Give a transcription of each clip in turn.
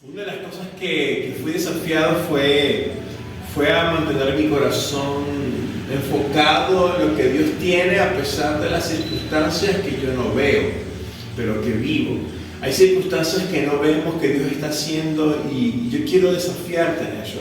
Una de las cosas que fui desafiado fue a mantener mi corazón enfocado en lo que Dios tiene a pesar de las circunstancias que yo no veo, pero que vivo. Hay circunstancias que no vemos que Dios está haciendo y yo quiero desafiarte en eso.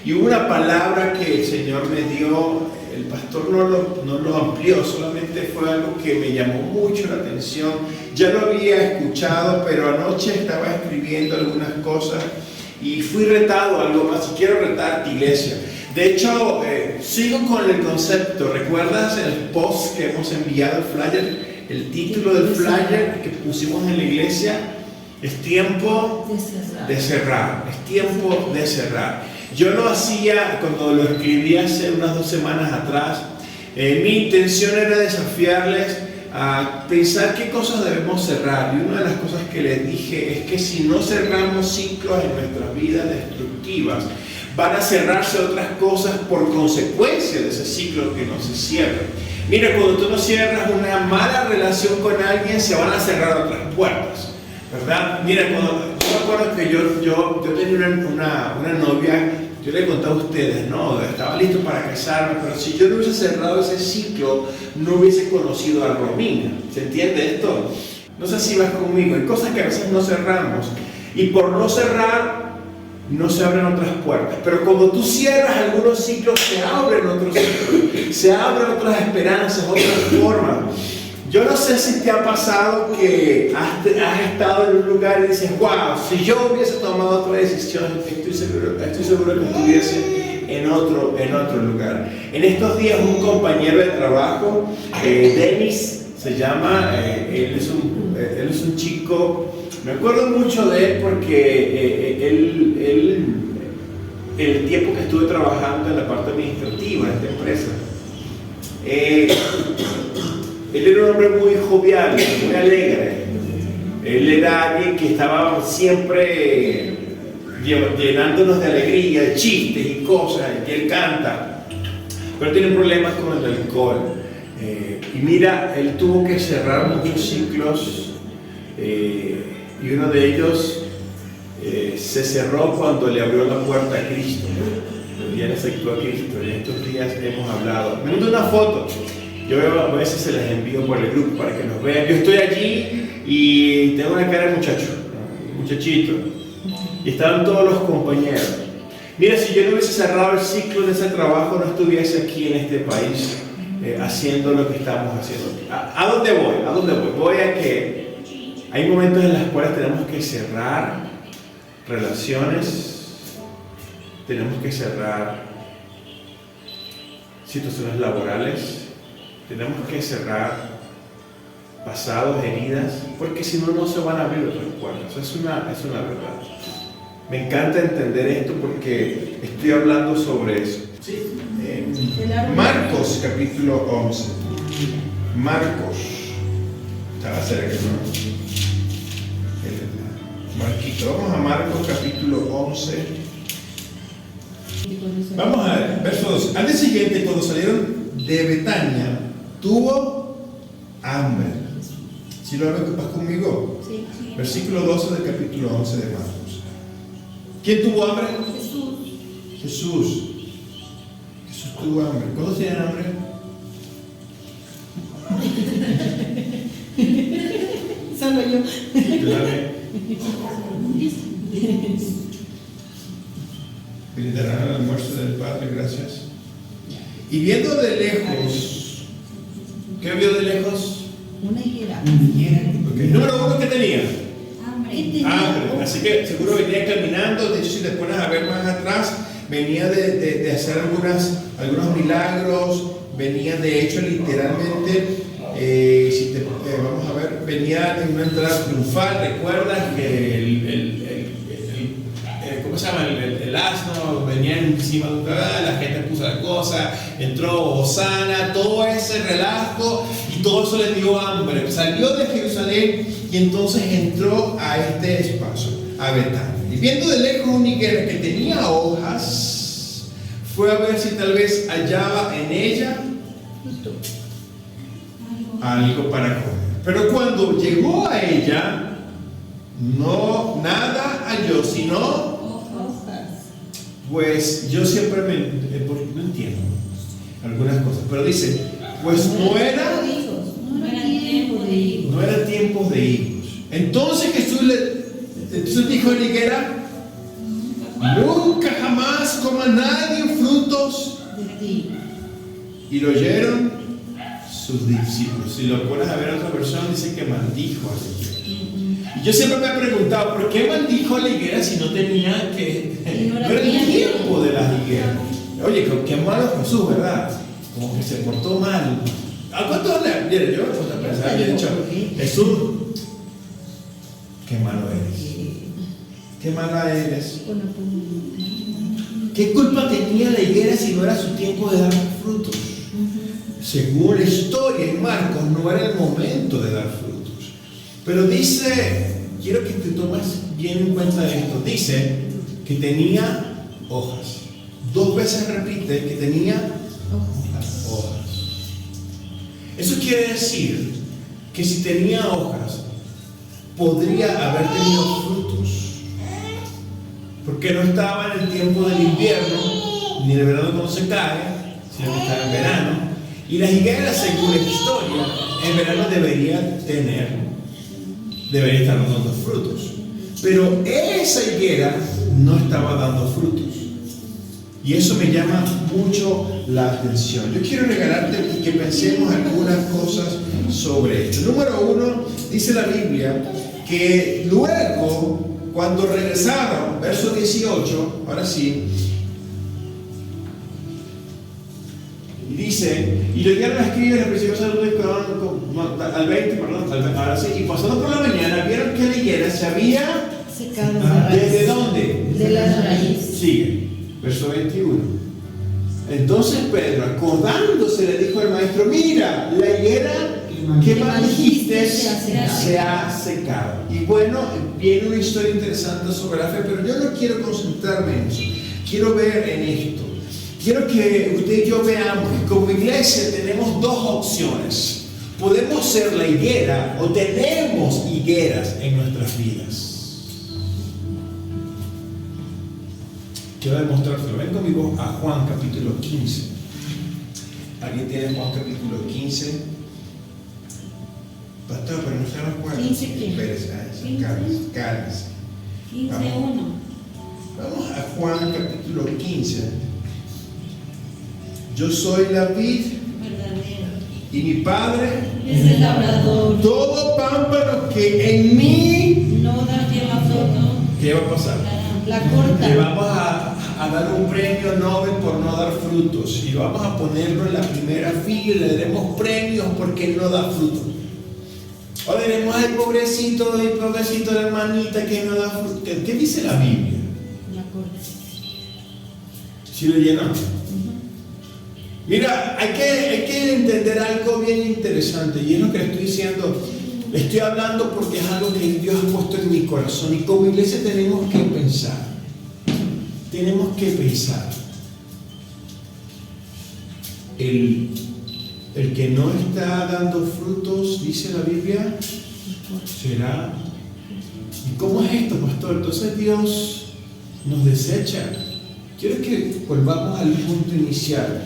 Y hubo una palabra que el Señor me dio, el pastor no lo amplió, solamente fue algo que me llamó mucho la atención. Ya lo había escuchado, pero anoche estaba escribiendo algunas cosas y fui retado a algo más. Y quiero retarte, iglesia. De hecho, sigo con el concepto. ¿Recuerdas el post que hemos enviado, el flyer? El título del flyer que pusimos en la iglesia es tiempo de cerrar. Es tiempo de cerrar. Yo lo hacía cuando lo escribí hace unas 2 semanas atrás. Mi intención era desafiarles a pensar qué cosas debemos cerrar. Y una de las cosas que les dije es que si no cerramos ciclos en nuestras vidas destructivas, van a cerrarse otras cosas por consecuencia de ese ciclo que no se cierra. Mira, cuando tú no cierras una mala relación con alguien, se van a cerrar otras puertas, ¿verdad? Mira, yo me acuerdo que yo tenía una novia, yo le contaba a ustedes, no, estaba listo para casarme, pero si yo no hubiese cerrado ese ciclo, no hubiese conocido a Romina. ¿Se entiende esto? No sé si vas conmigo, hay cosas que a veces no cerramos, y por no cerrar, no se abren otras puertas. Pero cuando tú cierras algunos ciclos, se abren otros ciclos, se abren otras esperanzas, otras formas. Yo no sé si te ha pasado que has estado en un lugar y dices, wow, si yo hubiese tomado otra decisión, estoy seguro que estuviese en otro lugar. En estos días un compañero de trabajo, Dennis se llama, él es un chico. Me acuerdo mucho de él porque el tiempo que estuve trabajando en la parte administrativa de esta empresa, él era un hombre muy jovial, muy alegre. Él era alguien que estaba siempre llenándonos de alegría, de chistes y cosas, y él canta, pero tiene problemas con el alcohol. Y mira, él tuvo que cerrar muchos ciclos. Y uno de ellos se cerró cuando le abrió la puerta a Cristo. Ya le aceptó a Cristo. Y en estos días hemos hablado. Me mandó una foto. Yo a veces se las envío por el grupo para que nos vean. Yo estoy allí y tengo una cara de muchachito. Y estaban todos los compañeros. Mira, si yo no hubiese cerrado el ciclo de ese trabajo, no estuviese aquí en este país haciendo lo que estamos haciendo. ¿A dónde voy? ¿A dónde voy? Voy a que hay momentos en los cuales tenemos que cerrar relaciones, tenemos que cerrar situaciones laborales, tenemos que cerrar pasados, heridas, porque si no, no se van a abrir otras puertas. Es una verdad. Me encanta entender esto porque estoy hablando sobre eso. Sí. Marcos capítulo 11. Marcos. Estaba cerca, ¿no? Marquito. Vamos a Marcos capítulo 11. Vamos a ver, verso 12. Al día siguiente, cuando salieron de Betania, tuvo hambre. ¿Sí lo ven? ¿Vas conmigo? Sí. Versículo 12 del capítulo 11 de Marcos. ¿Quién tuvo hambre? Jesús tuvo hambre. ¿Cuántos tienen hambre? Solo yo. Brindarán el almuerzo del Padre, gracias. Y viendo de lejos, ¿qué vio de lejos? Una higuera. Okay. Número 1, ¿qué tenía? Hambre. Así que seguro venía caminando. De hecho, si te pones a ver más atrás, venía de hacer algunos milagros. Venía de hecho literalmente, vamos a ver, venía en una entrada triunfal. ¿Recuerdas que ¿cómo se llama? El asno venía encima de un caballo, la gente puso la cosa, entró Hosana, todo ese relajo y todo eso le dio hambre. Salió de Jerusalén y entonces entró a este espacio, a Betania. Y viendo de lejos una higuera que tenía hojas, fue a ver si tal vez hallaba en ella algo para comer. Pero cuando llegó a ella, no, nada halló, sino, Hojas. pues yo siempre no entiendo algunas cosas, pero dice, pues no era tiempos de higos. Entonces Jesús dijo a la higuera, nunca jamás coma nadie frutos De ti. Y lo oyeron sus discípulos. Si lo pones a ver en otra versión, dice que maldijo a la higuera. Y yo siempre me he preguntado, ¿por qué maldijo a la higuera si no tenía que... no era el tiempo de las higueras? Oye, qué malo Jesús, ¿verdad? Como que se portó mal. ¿A cuántos le... Mira, yo me puse a pensar, yo he dicho, Jesús, qué malo eres. Qué mala eres. ¿Qué culpa tenía la higuera si no era su tiempo de dar frutos? Según la historia en Marcos, no era el momento de dar frutos. Pero dice, quiero que te tomes bien en cuenta esto, dice que tenía hojas. 2 veces repite que tenía hojas. Eso quiere decir que si tenía hojas, podría haber tenido frutos. Porque no estaba en el tiempo del invierno, ni del verano cuando se cae, sino que estaba en verano. Y las higueras, según la historia, en verano deberían estar dando frutos. Pero esa higuera no estaba dando frutos. Y eso me llama mucho la atención. Yo quiero regalarte y que pensemos algunas cosas sobre esto. Número 1, dice la Biblia que luego, cuando regresaron, verso 18, ahora sí, dice, y le dieron a escribir el principio al 20, perdón, ahora sí, y pasando por la mañana, vieron que la higuera se había secado. ¿Desde dónde? De las raíces. Sigue, verso 21. Entonces Pedro, acordándose, le dijo al maestro, mira, la higuera que maldijiste se ha secado. Y bueno, viene una historia interesante sobre la fe, pero yo no quiero concentrarme en eso. Quiero ver en esto. Quiero que usted y yo veamos que como iglesia tenemos 2 opciones. Podemos ser la higuera o tenemos higueras en nuestras vidas. Quiero demostrártelo. Ven conmigo a Juan capítulo 15. ¿Alguien tiene Juan capítulo 15? Pastor, pero no se nos acuerda. 15 qué? Cálmese. 15:1. Vamos a Juan capítulo 15. Yo soy la vid y mi padre es el labrador. Todo pámpano que en mí no da fruto. ¿Qué va a pasar? La corta. Le vamos a dar un premio Nobel por no dar frutos y vamos a ponerlo en la primera fila y le daremos premios porque no da frutos. O diremos, ay, pobrecito la hermanita que no da frutos. ¿Qué dice la Biblia? La corta. Si lo llenamos. Mira, hay que entender algo bien interesante y es lo que le estoy diciendo. Le estoy hablando porque es algo que Dios ha puesto en mi corazón y como iglesia tenemos que pensar. Tenemos que pensar. El que no está dando frutos, dice la Biblia, será. ¿Y cómo es esto, pastor? Entonces Dios nos desecha. Quiero que volvamos al punto inicial.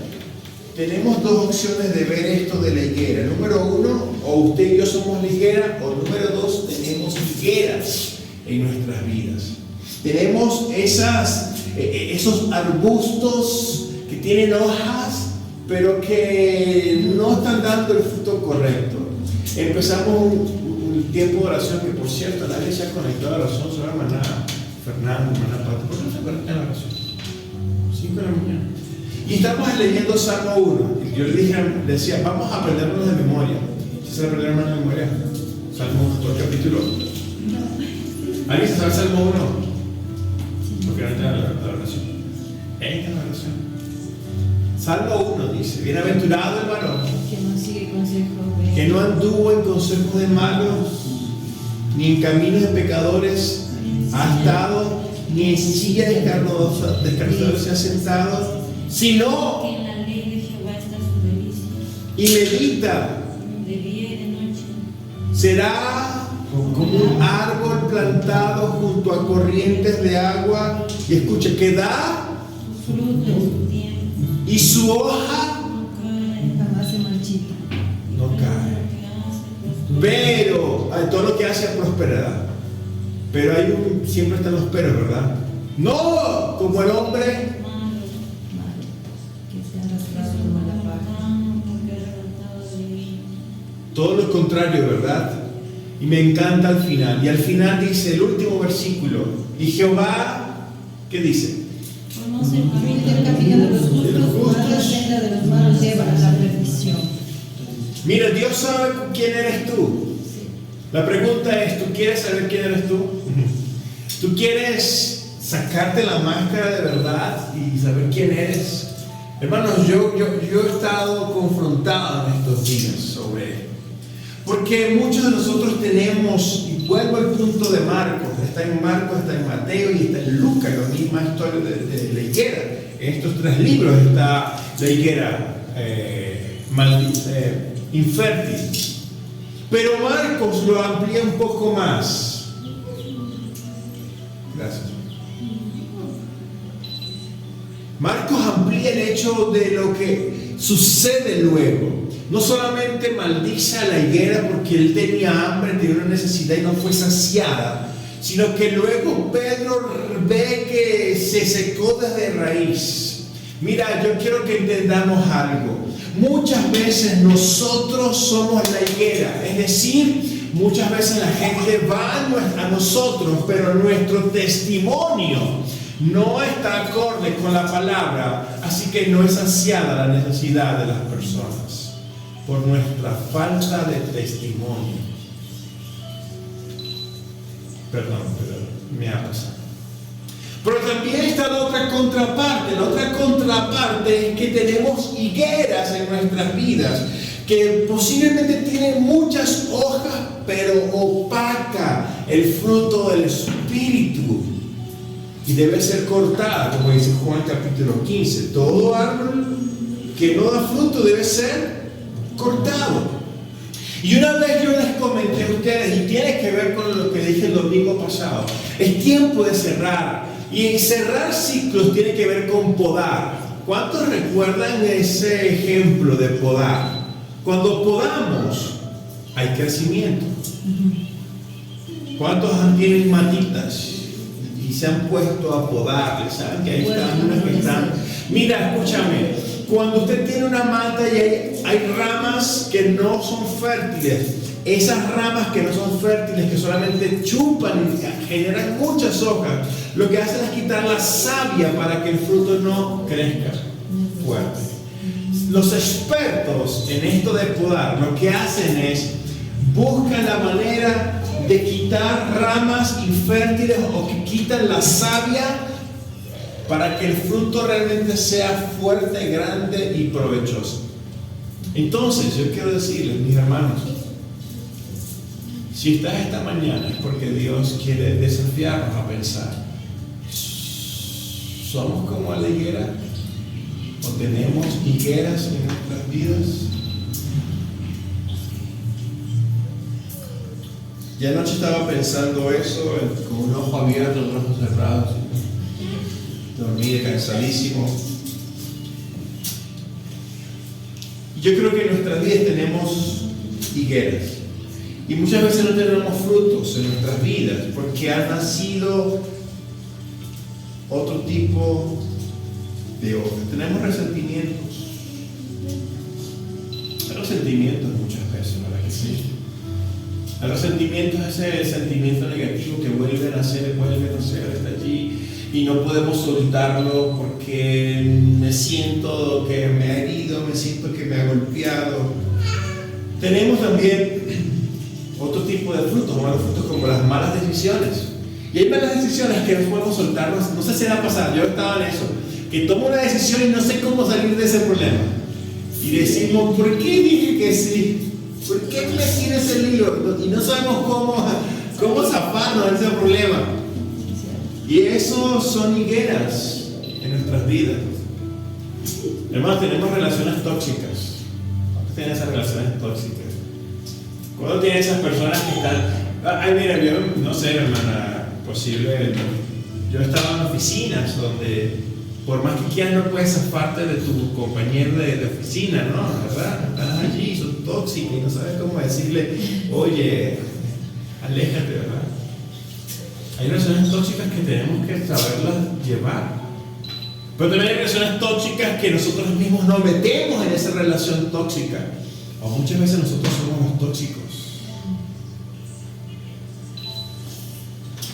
Tenemos 2 opciones de ver esto de la higuera. Número 1, o usted y yo somos la higuera, o número 2, tenemos higueras en nuestras vidas. Tenemos esos arbustos que tienen hojas, pero que no están dando el fruto correcto. Empezamos un tiempo de oración, que por cierto, nadie se ha conectado a la oración, solo hermana Fernando, hermana Pati. ¿Por qué no se conectan a la oración? 5 de la mañana. Y estamos leyendo Salmo 1. Y yo le decía, vamos a aprendernos de memoria. ¿Sí se aprende de memoria? Salmo 1, todo el capítulo. ¿Alguien se sabe Salmo 1? Porque no entra la oración. Entra la oración. Salmo 1 dice, bienaventurado el varón Que no sigue consejos que no anduvo en consejos de malos, ni en caminos de pecadores ha estado, ni en silla de escarnecedores se ha sentado, sino en la ley de Jehová está su delicia. y medita, De día y de noche. será como un árbol plantado junto a corrientes de agua, y escucha, que da Fruto en su tiempo. y su hoja Jamás se marchita. no cae. Pero todo lo que hace prosperará. Pero siempre están los peros, ¿verdad? No como el hombre Malo. Que se ha arrastrado como la paja. todo lo contrario, ¿verdad? Y me encanta al final. Y al final dice el último versículo. Y Jehová, ¿qué dice? Conoce el camino de los justos, mas la senda de los malos lleva a la perdición. Mira, Dios sabe quién eres tú. La pregunta es, ¿tú quieres saber quién eres tú? ¿Tú quieres sacarte la máscara de verdad y saber quién eres? Hermanos, yo he estado confrontado en estos días sobre esto. Porque muchos de nosotros tenemos, y vuelvo al punto de Marcos, está en Marcos, está en Mateo y está en Lucas, la misma historia de la higuera. En estos 3 libros está la higuera infértil. Pero Marcos lo amplía un poco más. Gracias. Marcos amplía el hecho de lo que sucede luego. No solamente maldice a la higuera porque él tenía hambre, tenía una necesidad y no fue saciada, sino que luego Pedro ve que se secó desde raíz. Mira, yo quiero que entendamos algo. Muchas veces nosotros somos la higuera, es decir, muchas veces la gente va a nosotros, pero nuestro testimonio no está acorde con la palabra, así que no es saciada la necesidad de las personas por nuestra falta de testimonio. Perdón, pero me ha pasado. Pero también está la otra contraparte. La otra contraparte es que tenemos higueras en nuestras vidas que posiblemente tienen muchas hojas, pero opaca el fruto del Espíritu y debe ser cortada, como dice Juan capítulo 15. Todo árbol que no da fruto debe ser cortado. Y una vez yo les comenté a ustedes, y tiene que ver con lo que dije el domingo pasado, es tiempo de cerrar. Y cerrar ciclos tiene que ver con podar. ¿Cuántos recuerdan ese ejemplo de podar? Cuando podamos, hay crecimiento. ¿Cuántos tienen matitas y se han puesto a podar? ¿Saben que ahí están unas que están? Mira, escúchame. Cuando usted tiene una mata y hay ramas que no son fértiles, esas ramas que no son fértiles, que solamente chupan y generan muchas hojas, lo que hacen es quitar la savia para que el fruto no crezca fuerte. Los expertos en esto de podar lo que hacen es buscan la manera de quitar ramas infértiles o que quitan la savia para que el fruto realmente sea fuerte, grande y provechoso. Entonces, yo quiero decirles, mis hermanos, si estás esta mañana es porque Dios quiere desafiarnos a pensar. ¿Somos como la higuera? ¿O tenemos higueras en nuestras vidas? Ya anoche estaba pensando eso, con un ojo abierto, otros ojos cerrados. Dormí cansadísimo. Yo creo que en nuestras vidas tenemos higueras. Y muchas veces no tenemos frutos en nuestras vidas porque han nacido otro tipo de hojas. Tenemos resentimientos. Hay resentimientos muchas veces, ¿verdad que sí? El resentimiento es ese sentimiento negativo que vuelve a nacer, está allí y no podemos soltarlo porque me siento que me ha herido, me siento que me ha golpeado. Tenemos también otro tipo de frutos, malos frutos como las malas decisiones. Y hay malas decisiones que no podemos soltarnos. No sé si va a pasar, yo estaba en eso, que tomo una decisión y no sé cómo salir de ese problema. Y decimos, ¿por qué dije que sí? ¿Por qué me metí en ese lío? Y no sabemos cómo zafarnos de ese problema. Y eso son higueras en nuestras vidas. Hermanos, tenemos relaciones tóxicas. ¿Cuántos tienen esas relaciones tóxicas? ¿Cuántos tienen esas personas que están Ay, mira, yo no sé, hermana, posible. Yo he estado en oficinas donde, por más que quieras, no puedes zafarte de tu compañero de oficina, ¿no? ¿Verdad? Estás allí, son tóxicos y no sabes cómo decirle, oye, aléjate, ¿verdad? Hay relaciones tóxicas que tenemos que saberlas llevar. Pero también hay relaciones tóxicas que nosotros mismos nos metemos en esa relación tóxica. O muchas veces nosotros somos los tóxicos.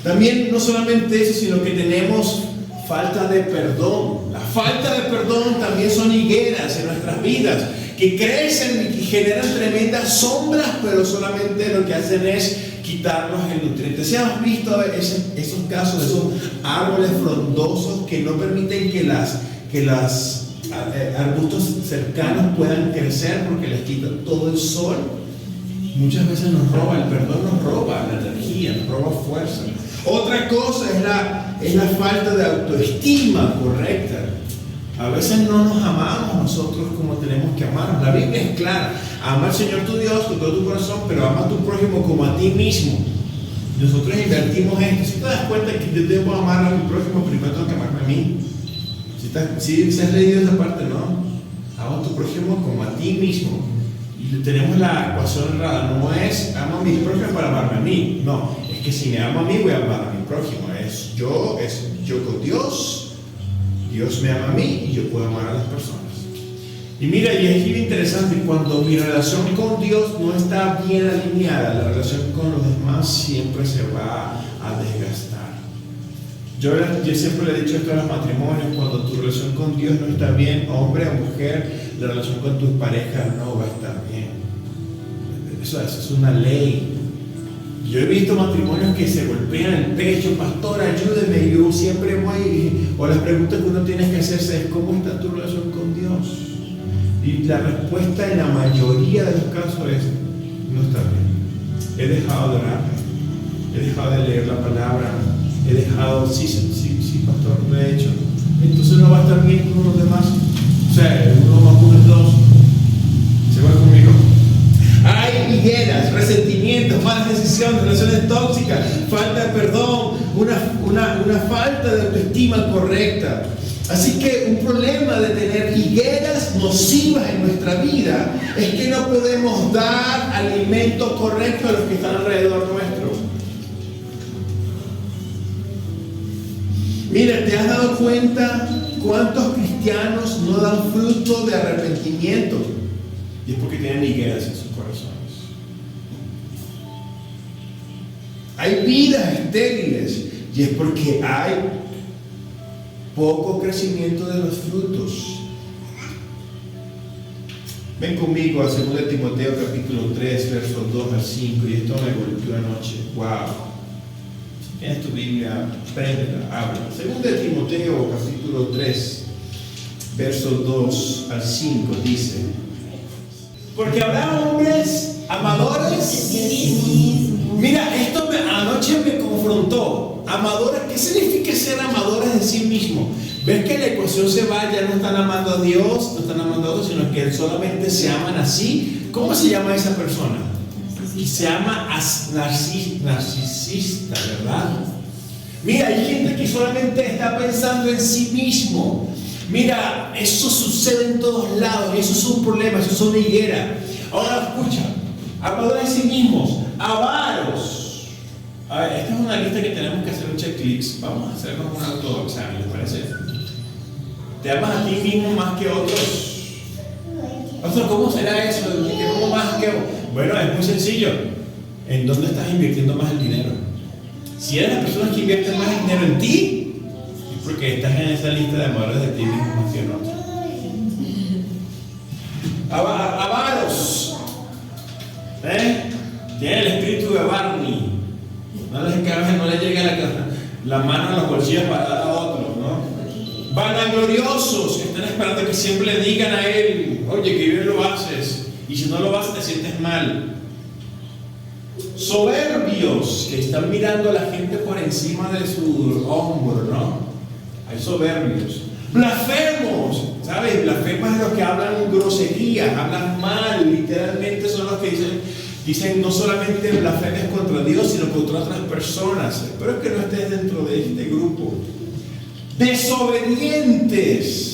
También no solamente eso, sino que tenemos falta de perdón. La falta de perdón también son higueras en nuestras vidas que crecen y que generan tremendas sombras, pero solamente lo que hacen es quitarnos el nutriente. Si hemos visto esos casos, esos árboles frondosos que no permiten que las arbustos cercanos puedan crecer porque les quita todo el sol. Muchas veces nos roba, el perdón nos roba la energía, nos roba fuerza. Otra cosa es la falta de autoestima correcta. A veces no nos amamos nosotros como tenemos que amarnos. La Biblia es clara: ama al Señor tu Dios con todo tu corazón, pero ama a tu prójimo como a ti mismo. Nosotros invertimos esto. Si te das cuenta que yo debo amar a mi prójimo, primero tengo que amarme a mí. Si has leído esa parte, ¿no? Ama a tu prójimo como a ti mismo. Y tenemos la ecuación errada. No es amo a mi prójimo para amarme a mí. No, es que si me amo a mí, voy a amar a mi prójimo. Es yo con Dios. Dios me ama a mí y yo puedo amar a las personas. Y mira, y es bien interesante, cuando mi relación con Dios no está bien alineada, la relación con los demás siempre se va a desgastar. Yo siempre le he dicho esto a los matrimonios: cuando tu relación con Dios no está bien, hombre o mujer, la relación con tus parejas no va a estar bien. Eso es una ley. Yo he visto matrimonios que se golpean el pecho: pastor, ayúdeme. Yo siempre voy, o las preguntas que uno tiene que hacerse es: ¿cómo está tu relación con Dios? Y la respuesta en la mayoría de los casos es: no está bien. He dejado de orar, he dejado de leer la palabra, he dejado, sí, pastor, lo he hecho. Entonces no va a estar bien con los demás. O sea, 1 más 1 es 2. ¿Se va conmigo? Hay higueras, resentimientos, malas decisiones, relaciones tóxicas, falta de perdón, una falta de autoestima correcta. Así que un problema de tener higueras nocivas en nuestra vida es que no podemos dar alimento correcto a los que están alrededor nuestro. Mira, ¿te has dado cuenta cuántos cristianos no dan fruto de arrepentimiento? Y es porque tienen higueras en sus corazones. Hay vidas estériles y es porque hay poco crecimiento de los frutos. Ven conmigo a 2 Timoteo capítulo 3, versos 2 al 5, y esto me golpeó anoche. Wow. Si tienes tu Biblia, préndela, habla. 2 Timoteo capítulo 3, versos 2 al 5 dice: porque habrá hombres amadores. Mira, esto anoche me confrontó. Amadores, ¿qué significa ser amadores de sí mismo? ¿Ves que la ecuación se va? Ya no están amando a Dios, no están amando a Dios, sino que solamente se aman así. ¿Cómo se llama esa persona? Y se llama narcisista, ¿verdad? Mira, hay gente que solamente está pensando en sí mismo. Mira, eso sucede en todos lados, eso es un problema, eso es una higuera. Ahora escucha: amadores de sí mismos, avaros. A ver, esta es una lista que tenemos que hacer un checklist. Vamos a hacernos un autoexamen, ¿les parece? ¿Te amas a ti mismo más que otros? Pastor, ¿cómo será eso? ¿Te amo más que otros? Bueno, es muy sencillo. ¿En dónde estás invirtiendo más el dinero? Si eres la persona que invierte más dinero en ti, es porque estás en esa lista de amadores de ti mismo más que en otros. Avaros. Tiene el espíritu de Barney. No le llega la mano a los bolsillos para dar a otros, ¿no? Vanagloriosos, que están esperando que siempre le digan a él: oye, que bien lo haces. Y si no lo haces, te sientes mal. Soberbios, que están mirando a la gente por encima de su hombro, ¿no? Hay soberbios. Blasfemos, ¿sabes? Blasfemos es los que hablan groserías, hablan mal, literalmente son los que dicen Dicen no solamente blasfemias contra Dios, sino contra otras personas. Espero que no estés dentro de este grupo. Desobedientes.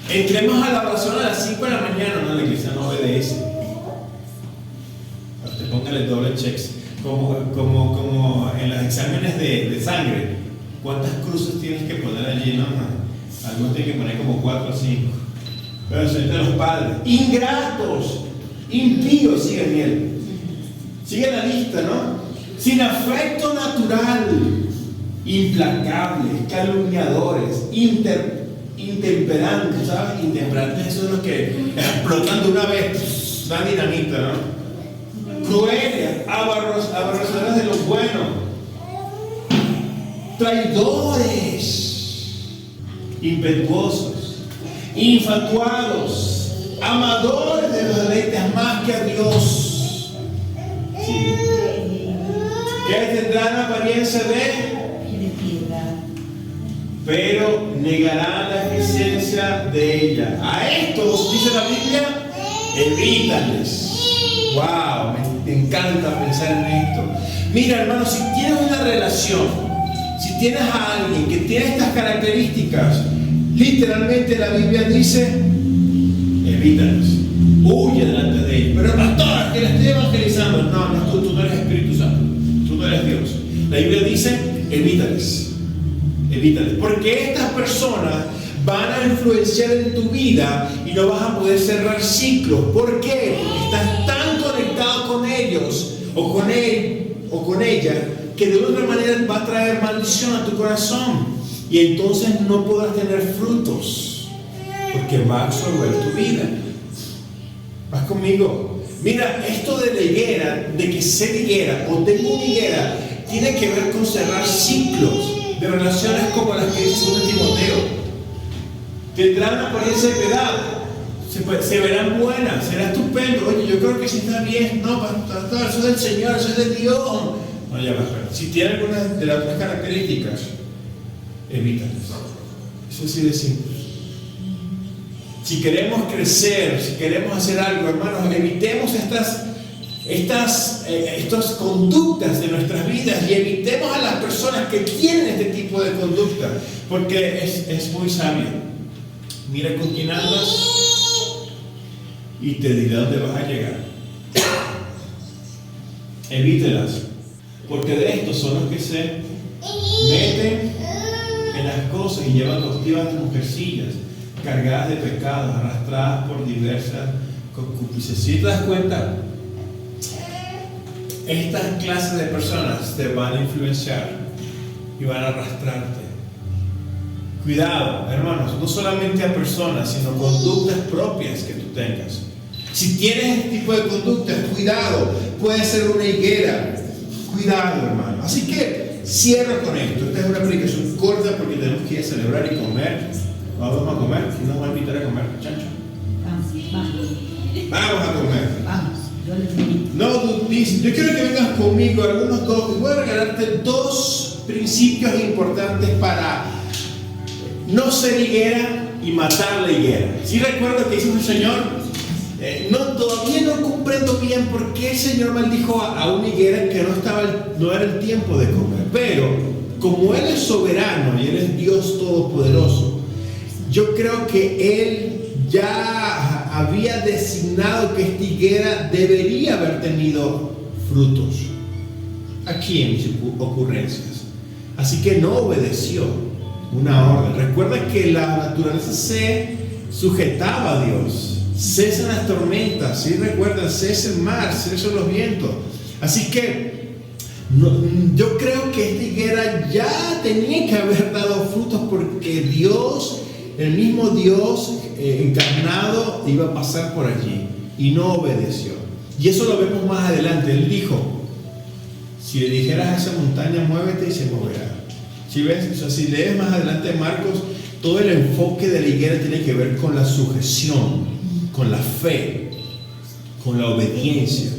Entremos a la oración a las 5 de la mañana, no, la iglesia no obedece. Te póngale doble checks. Como en los exámenes de sangre. ¿Cuántas cruces tienes que poner allí? No. Algunos tienen que poner como 4 o 5. Pero son de los padres. Ingratos, impíos, sigue bien. Sigue la lista, ¿no? Sin afecto natural, implacables, calumniadores, intemperantes, ¿sabes? Intemperantes, esos son los que explotan de una vez, una dinamita, ¿no? Crueles, aborrecedores de lo bueno, traidores, impetuosos, infatuados, amadores de los deleites más que a Dios, sí, que tendrán apariencia de piedad, pero negarán la eficiencia de ella. A estos, dice la Biblia, evítales. Wow, me encanta pensar en esto. Mira, hermano, si tienes una relación, si tienes a alguien que tiene estas características, literalmente la Biblia dice, evítales, huye delante de ellos. Pero pastor, que la estoy evangelizando. No, tú no eres Espíritu Santo, tú no eres Dios. La Biblia dice, evítales, porque estas personas van a influenciar en tu vida y no vas a poder cerrar ciclos. ¿Por qué? Porque estás tan conectado con ellos o con él o con ella que de otra manera va a traer maldición a tu corazón y entonces no podrás tener frutos porque va a absorber tu vida. ¿Vas conmigo? Mira, esto de la higuera, de que ser higuera o tengo una higuera, tiene que ver con cerrar ciclos de relaciones como las que dice 2 Timoteo. Tendrán apariencia de piedad, se verán buenas, será estupendo. Oye, yo creo que si está bien, no, pastor, eso es del Señor, eso es de Dios. No, ya va a ver. Si tiene alguna de las otras características, evítalas. Eso es así de simple. Si queremos crecer, si queremos hacer algo, hermanos, evitemos estas conductas de nuestras vidas y evitemos a las personas que tienen este tipo de conducta, porque es muy sabio. Mira con quién andas y te dirá dónde vas a llegar. Evítelas, porque de estos son los que se meten en las cosas y llevan cautivas a mujercillas cargadas de pecados, arrastradas por diversas concupiscencias. ¿Sí te das cuenta? Estas clases de personas te van a influenciar y van a arrastrarte. Cuidado, hermanos, no solamente a personas, sino conductas propias que tú tengas. Si tienes este tipo de conductas, cuidado, puede ser una higuera. Cuidado, hermano. Así que cierro con esto. Esta es una predicación corta porque tenemos que ir a celebrar y comer. Vamos a comer. ¿Quién nos va a invitar a comer, Chancho? Vamos a comer. Vamos. No, yo quiero que vengas conmigo algunos dos. Voy a regalarte 2 principios importantes para no ser higuera y matar la higuera. ¿Sí recuerdo que dice el Señor? Todavía no comprendo bien por qué el Señor maldijo a una higuera que no era el tiempo de comer. Pero como Él es soberano y Él es Dios todopoderoso, yo creo que Él ya había designado que esta higuera debería haber tenido frutos aquí en mis ocurrencias. Así que no obedeció una orden. Recuerda que la naturaleza se sujetaba a Dios. Cesan las tormentas, ¿sí? Recuerdan, cesa el mar, cesan los vientos. Así que yo creo que esta higuera ya tenía que haber dado frutos porque Dios, el mismo Dios encarnado, iba a pasar por allí y no obedeció. Y eso lo vemos más adelante. Él dijo, si le dijeras a esa montaña, muévete, y se moverá. ¿Sí ves? O sea, si lees más adelante Marcos, todo el enfoque de la higuera tiene que ver con la sujeción, con la fe, con la obediencia.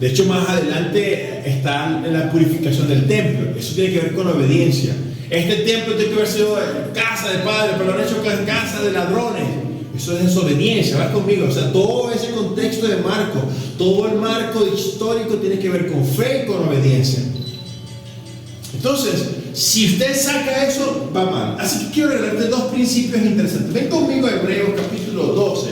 De hecho, más adelante está en la purificación del templo. Eso tiene que ver con la obediencia. Este templo tiene que haber sido casa de padres, pero lo han hecho casa de ladrones. Eso es desobediencia, va conmigo. O sea, todo ese contexto de Marcos, todo el marco histórico tiene que ver con fe y con obediencia. Entonces, si usted saca eso, va mal. Así que quiero regalarte dos principios interesantes. Ven conmigo a Hebreos capítulo 12,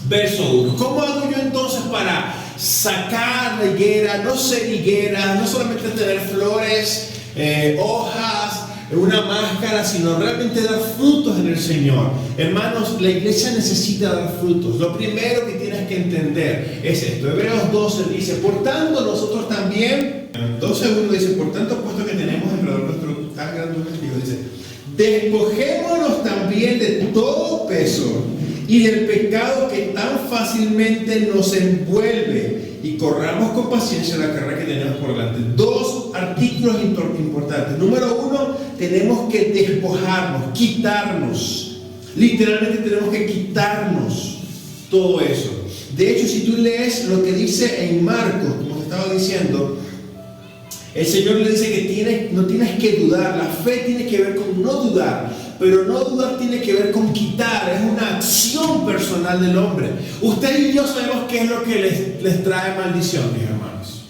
verso 1. ¿Cómo hago yo entonces para sacar la higuera, no ser higuera, no solamente tener flores, hojas, una máscara, sino realmente dar frutos en el Señor? Hermanos, la iglesia necesita dar frutos. Lo primero que tienes que entender es esto. Hebreos 12 dice, por tanto nosotros también, 12:1 dice, por tanto, puesto que tenemos alrededor nuestro tan grande enemigo, dice, despojémonos también de todo peso y del pecado que tan fácilmente nos envuelve y corramos con paciencia la carrera que tenemos por delante. Dos artículos importantes. Número 1, tenemos que despojarnos, quitarnos. Literalmente tenemos que quitarnos todo eso. De hecho, si tú lees lo que dice en Marcos, como te estaba diciendo, el Señor le dice que no tienes que dudar. La fe tiene que ver con no dudar, pero no dudar tiene que ver con quitar. Es una acción personal del hombre. Usted y yo sabemos qué es lo que les trae maldición, mis hermanos.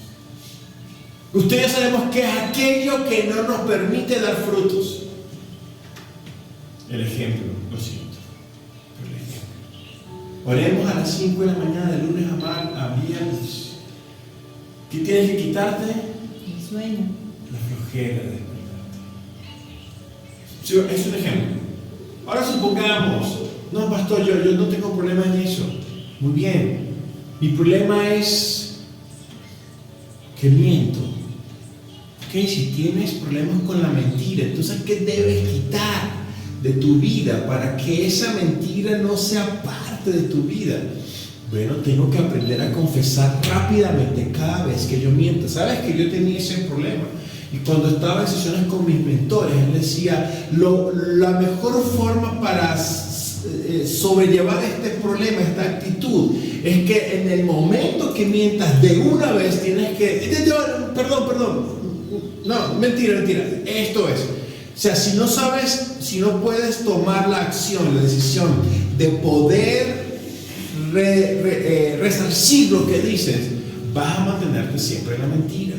Usted y yo sabemos qué es aquello que no nos permite dar frutos. El ejemplo, lo siento, pero el ejemplo. Oremos a las 5 de la mañana, de lunes a viernes. ¿Qué tienes que quitarte? El sueño. La flojera de despertarte. Es un ejemplo. Ahora supongamos, no, pastor, yo no tengo problema en eso. Muy bien. Mi problema es que miento. Ok, si tienes problemas con la mentira, entonces ¿qué debes quitar de tu vida para que esa mentira no sea parte de tu vida? Bueno, tengo que aprender a confesar rápidamente cada vez que yo miento. ¿Sabes que yo tenía ese problema? Y cuando estaba en sesiones con mis mentores, él decía, la mejor forma para sobrellevar este problema, esta actitud, es que en el momento que mientas de una vez tienes que... Perdón. No, mentira. Esto es. O sea, si no sabes, si no puedes tomar la acción, la decisión de poder resarcir lo que dices, vas a mantenerte siempre en la mentira.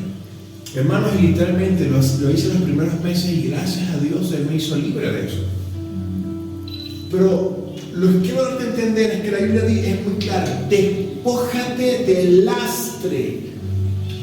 Hermanos, literalmente lo hice en los primeros meses y gracias a Dios Él me hizo libre de eso. Pero lo que quiero darte a entender es que la Biblia es muy clara: despójate del lastre,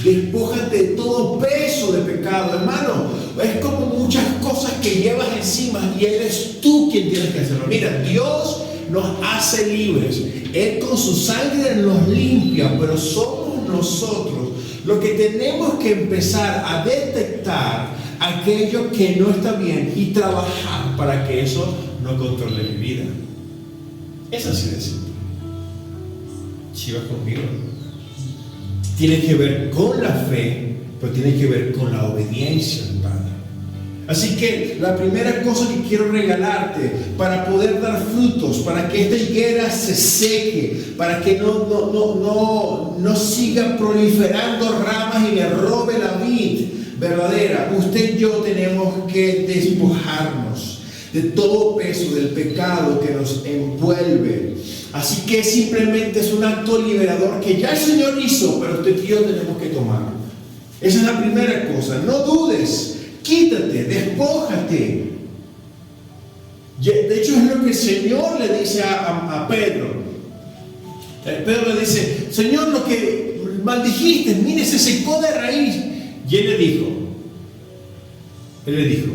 despójate de todo peso de pecado. Hermano, es como muchas cosas que llevas encima y eres tú quien tienes que hacerlo. Mira, Dios nos hace libres. Él con su sangre nos limpia, pero somos nosotros los que tenemos que empezar a detectar aquello que no está bien y trabajar para que eso no controle mi vida. Es así de simple. Si vas conmigo, tiene que ver con la fe, pero tiene que ver con la obediencia al Padre. Así que la primera cosa que quiero regalarte para poder dar frutos, para que esta higuera se seque, para que no siga proliferando ramas y le robe la vid verdadera, usted y yo tenemos que despojarnos de todo peso del pecado que nos envuelve. Así que simplemente es un acto liberador que ya el Señor hizo, pero usted y yo tenemos que tomar. Esa es la primera cosa. No dudes. Quítate, despójate. De hecho es lo que el Señor le dice a Pedro. Pedro le dice: Señor, lo que maldijiste, mire, se secó de raíz. Y Él le dijo,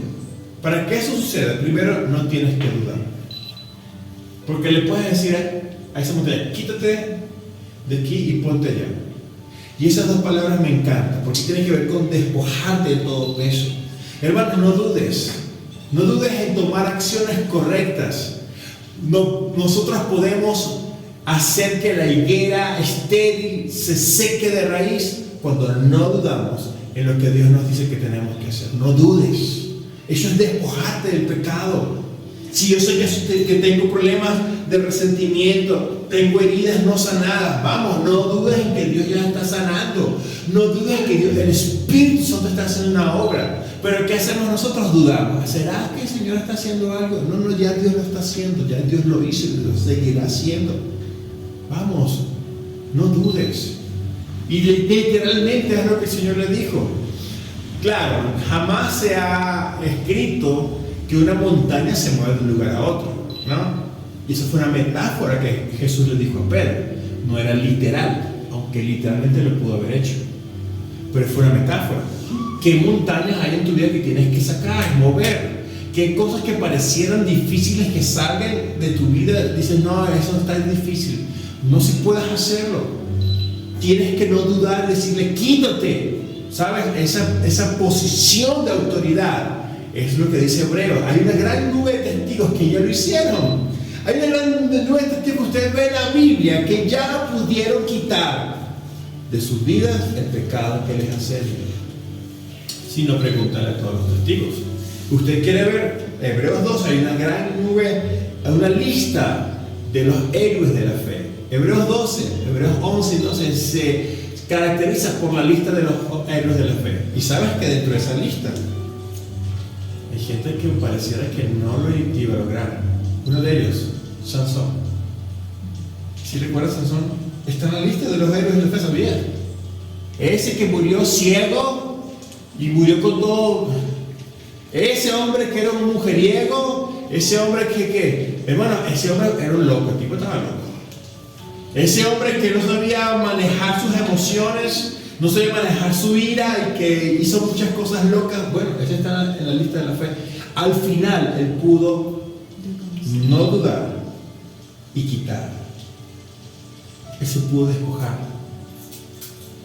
para que eso suceda, primero no tienes que dudar. Porque le puedes decir a esa montaña: quítate de aquí y ponte allá. Y esas dos palabras me encantan, porque tienen que ver con despojarte de todo peso. Hermano, no dudes en tomar acciones correctas. Nosotros podemos hacer que la higuera estéril se seque de raíz cuando no dudamos en lo que Dios nos dice que tenemos que hacer. No dudes. Eso es despojarte del pecado. Si yo sé que tengo problemas de resentimiento, tengo heridas no sanadas, vamos, no dudes en que Dios ya está sanando. No dudes en que el Espíritu Santo está haciendo una obra. Pero ¿qué hacemos nosotros? Dudamos. ¿Será que el Señor está haciendo algo? No, ya Dios lo está haciendo, ya Dios lo hizo y lo seguirá haciendo. Vamos, no dudes. Y literalmente es lo que el Señor le dijo. Claro, jamás se ha escrito que una montaña se mueve de un lugar a otro, ¿no? Y esa fue una metáfora que Jesús le dijo a Pedro. No era literal, aunque literalmente lo pudo haber hecho. Pero fue una metáfora. ¿Qué montañas hay en tu vida que tienes que sacar, mover? ¿Qué cosas que parecieran difíciles que salgan de tu vida? Dices, no, eso no está difícil. No si puedas hacerlo. Tienes que no dudar, decirle, quítate. ¿Sabes? Esa posición de autoridad es lo que dice Hebreos. Hay una gran nube de testigos que ya lo hicieron. Hay una gran nube de testigos que ustedes ven en la Biblia que ya pudieron quitar de sus vidas el pecado que les asedia. Si no, pregúntale a todos los testigos. Usted quiere ver Hebreos 2, hay una gran nube, hay una lista de los héroes de la fe. Hebreos 12, Hebreos 11 y 12 se caracteriza por la lista de los héroes de la fe. Y sabes que dentro de esa lista hay gente que pareciera que no lo iba a lograr. Uno de ellos, Sansón. ¿Sí recuerdas Sansón? Está en la lista de los héroes de la fe, ¿sabías? Ese que murió ciego y murió con todo. Ese hombre que era un mujeriego, ese hombre hermano, ese hombre era un loco, el tipo estaba loco. Ese hombre que no sabía manejar sus emociones, no sabía manejar su ira y que hizo muchas cosas locas. Bueno, ese está en la lista de la fe. Al final, él pudo no dudar y quitar. Él se pudo despojar.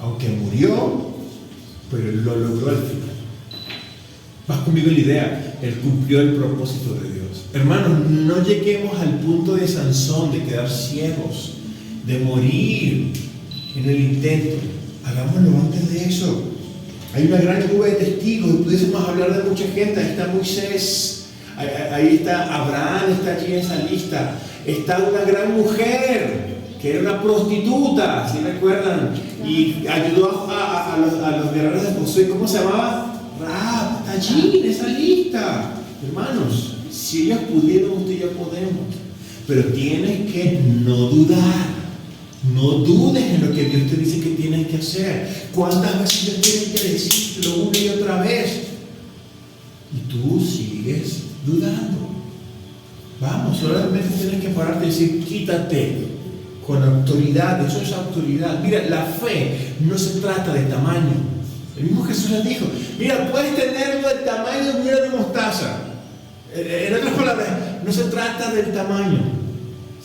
Aunque murió, pero lo logró al final. Vas conmigo en la idea, él cumplió el propósito de Dios. Hermanos, no lleguemos al punto de Sansón, de quedar ciegos, de morir en el intento. Hagámoslo antes de eso. Hay una gran nube de testigos y pudiésemos hablar de mucha gente. Ahí está Moisés, ahí está Abraham, está allí en esa lista. Está una gran mujer que era una prostituta, ¿sí recuerdan? Y ayudó a los guerreros de Josué. ¿Cómo se llamaba? Rahab. Está allí en esa lista. Hermanos, si ellos pudieron, usted y yo podemos. Pero tienes que no dudar. No dudes en lo que Dios te dice que tienes que hacer. ¿Cuántas veces Dios tiene que decirlo una y otra vez? Y tú sigues dudando. Vamos, solamente tienes que pararte y decir, quítate. Con autoridad, eso es autoridad. Mira, la fe no se trata de tamaño. El mismo Jesús les dijo, mira, puedes tenerlo del tamaño de un grano de mostaza. En otras palabras, no se trata del tamaño,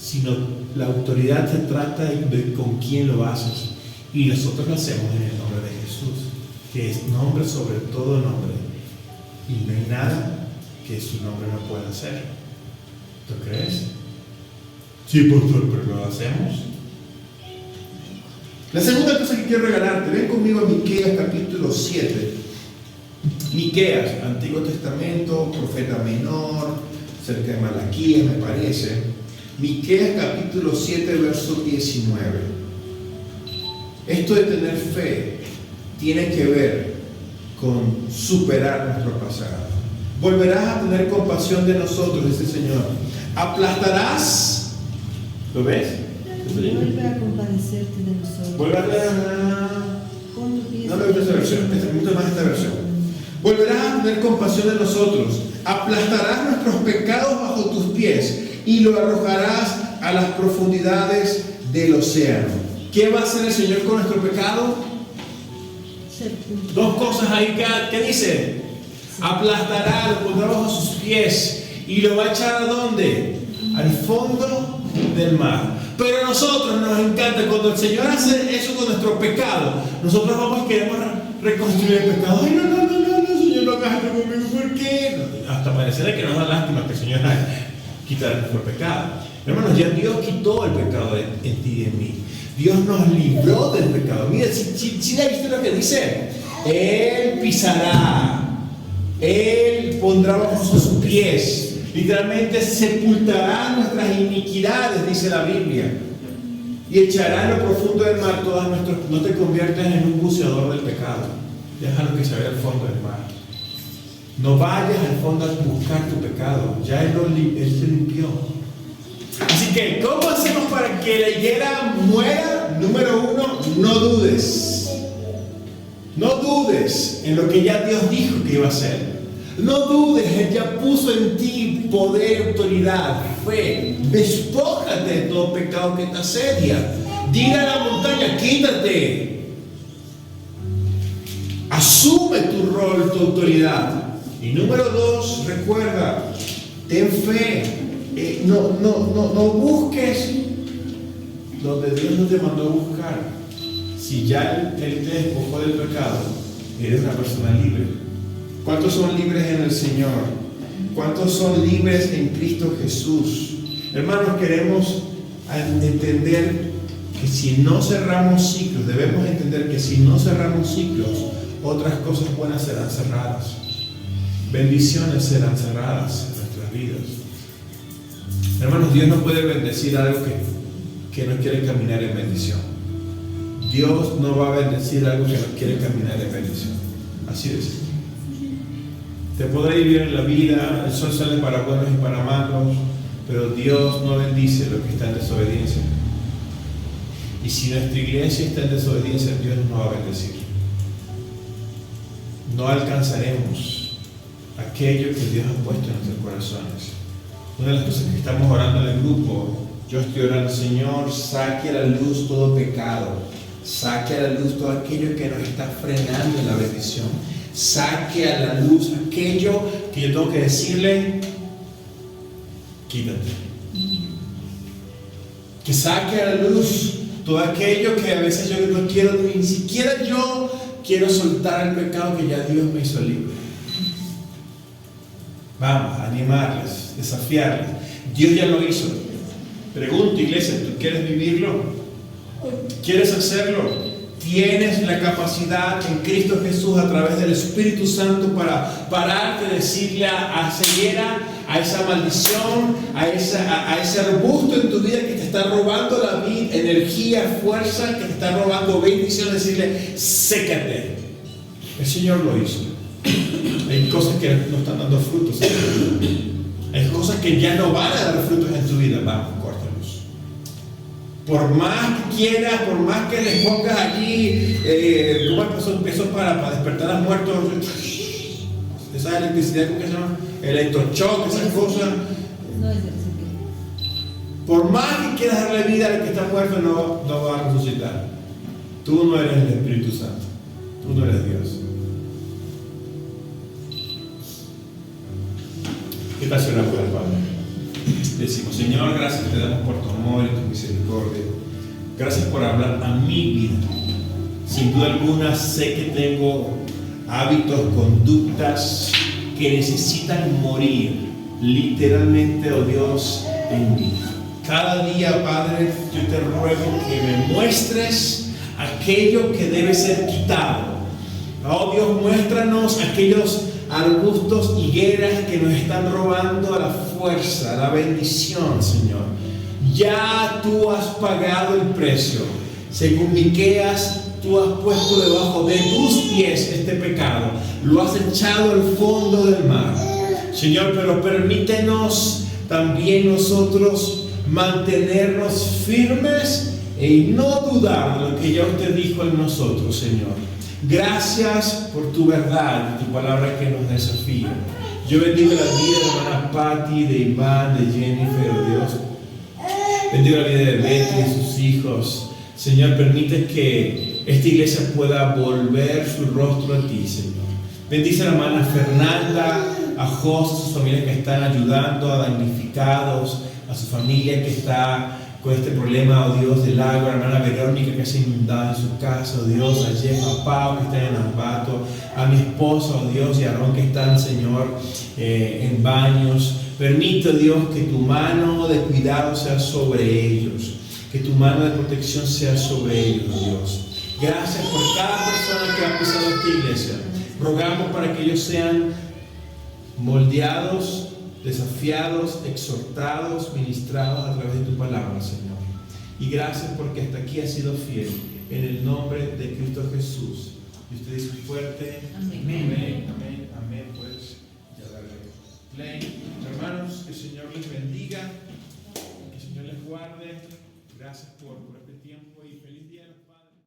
sino la autoridad se trata de con quién lo haces. Y nosotros lo hacemos en el nombre de Jesús, que es nombre sobre todo nombre. Y no hay nada que su nombre no pueda hacer. ¿Tú crees? Sí, pastor, pero lo hacemos. La segunda cosa que quiero regalarte, ven conmigo a Miqueas capítulo 7. Miqueas, Antiguo Testamento, profeta menor, cerca de Malaquías me parece. Miqueas capítulo 7, verso 19. Esto de tener fe tiene que ver con superar nuestro pasado. Volverás a tener compasión de nosotros, dice el Señor. Aplastarás. ¿Lo ves? Vuelve a compadecerte de nosotros. Vuelve a... No me gusta esta versión, me gusta más esta versión. Volverás a tener compasión de nosotros. Aplastarás nuestros pecados bajo tus pies y lo arrojarás a las profundidades del océano. ¿Qué va a hacer el Señor con nuestro pecado? Dos cosas ahí. ¿Qué dice? Aplastará, lo pondrá bajo sus pies y lo va a echar ¿a dónde? Al fondo del mar. Pero a nosotros nos encanta cuando el Señor hace eso con nuestro pecado. Nosotros vamos y queremos reconstruir el pecado. Ay, no, Señor, no hagas esto conmigo. ¿Por qué? Hasta pareciera que nos da lástima que el Señor quitar nuestro pecado. Hermanos, ya Dios quitó el pecado en ti y en mí. Dios nos libró del pecado. Mira, si le viste lo que dice, Él pisará, Él pondrá bajo sus pies, literalmente sepultará nuestras iniquidades, dice la Biblia, y echará en lo profundo del mar todas nuestras. No te conviertas en un buceador del pecado, déjalo que se vea al fondo del mar. No vayas al fondo a buscar tu pecado. Ya Él te limpió. Así que, ¿cómo hacemos para que la higuera muera? Número 1, no dudes. No dudes en lo que ya Dios dijo que iba a hacer. No dudes, Él ya puso en ti poder, autoridad, fe. Despójate de todo pecado que te asedia. Dile a la montaña, quítate. Asume tu rol, tu autoridad. Y número 2, recuerda, ten fe. No busques donde Dios no te mandó a buscar. Si ya Él te despojó del pecado, eres una persona libre. ¿Cuántos son libres en el Señor? ¿Cuántos son libres en Cristo Jesús? Hermanos, queremos entender que si no cerramos ciclos, debemos entender que si no cerramos ciclos, otras cosas buenas serán cerradas. Bendiciones serán cerradas en nuestras vidas. Hermanos, Dios no puede bendecir algo que no quiere caminar en bendición. Dios no va a bendecir algo que no quiere caminar en bendición. Así de simple. Te podrá ir bien en la vida, el sol sale para buenos y para malos, pero Dios no bendice lo que está en desobediencia. Y si nuestra iglesia está en desobediencia, Dios no va a bendecir. No alcanzaremos aquello que Dios ha puesto en nuestros corazones. Una de las cosas que estamos orando en el grupo, yo estoy orando, Señor, saque a la luz todo pecado, saque a la luz todo aquello que nos está frenando en la bendición, saque a la luz aquello que yo tengo que decirle, quítate. Que saque a la luz todo aquello que a veces yo no quiero, ni siquiera yo quiero soltar el pecado que ya Dios me hizo libre. Vamos, animarles, desafiarles. Dios ya lo hizo. Pregunto, iglesia, ¿tú quieres vivirlo? ¿Quieres hacerlo? Tienes la capacidad en Cristo Jesús a través del Espíritu Santo para pararte, decirle a esa higuera, a esa maldición, a ese arbusto en tu vida que te está robando la vida, energía, fuerza, que te está robando bendición, decirle, sécate. El Señor lo hizo. Hay cosas que no están dando frutos. Hay cosas que ya no van a dar frutos en tu vida. Vamos, córtalos. Por más que quieras, por más que les pongas allí, ¿cómo es eso para despertar a muertos? Esa electricidad, ¿cómo se llama? Electrochoque, esas cosas. No es electricidad. Por más que quieras darle vida al que está muerto, no va a resucitar. Tú no eres el Espíritu Santo. Tú no eres Dios. ¿Qué tal si oramos al Padre? Decimos, Señor, gracias te damos por tu amor y tu misericordia. Gracias por hablar a mi vida. Sin duda alguna sé que tengo hábitos, conductas que necesitan morir, literalmente, oh Dios, en mí. Cada día, Padre, yo te ruego que me muestres aquello que debe ser quitado. Oh Dios, muéstranos aquellos arbustos, higueras que nos están robando la fuerza, la bendición, Señor. Ya tú has pagado el precio. Según Miqueas, tú has puesto debajo de tus pies este pecado. Lo has echado al fondo del mar. Señor, pero permítenos también nosotros mantenernos firmes y no dudar de lo que ya usted dijo en nosotros, Señor. Gracias por tu verdad y tu palabra que nos desafía. Yo bendigo la vida de hermana Patti, de Iván, de Jennifer, oh Dios. Bendigo la vida de Betty y sus hijos. Señor, permite que esta iglesia pueda volver su rostro a ti, Señor. Bendice a la hermana Fernanda, a Jos, a sus familias que están ayudando, a damnificados, a su familia que está con este problema, oh Dios, del agua, a la hermana Verónica que se ha inundado en su casa, oh Dios, a Jeff, a Pau que está en Ambato, a mi esposa, oh Dios, y a Ron que están, Señor, en baños. Permite, oh Dios, que tu mano de cuidado sea sobre ellos, que tu mano de protección sea sobre ellos, oh Dios. Gracias por cada persona que ha pisado esta iglesia. Rogamos para que ellos sean moldeados, desafiados, exhortados, ministrados a través de tu palabra, Señor. Y gracias porque hasta aquí has sido fiel. En el nombre de Cristo Jesús. Y usted dice fuerte. Amén. Amén. Amén. Amén. Pues. Gracias por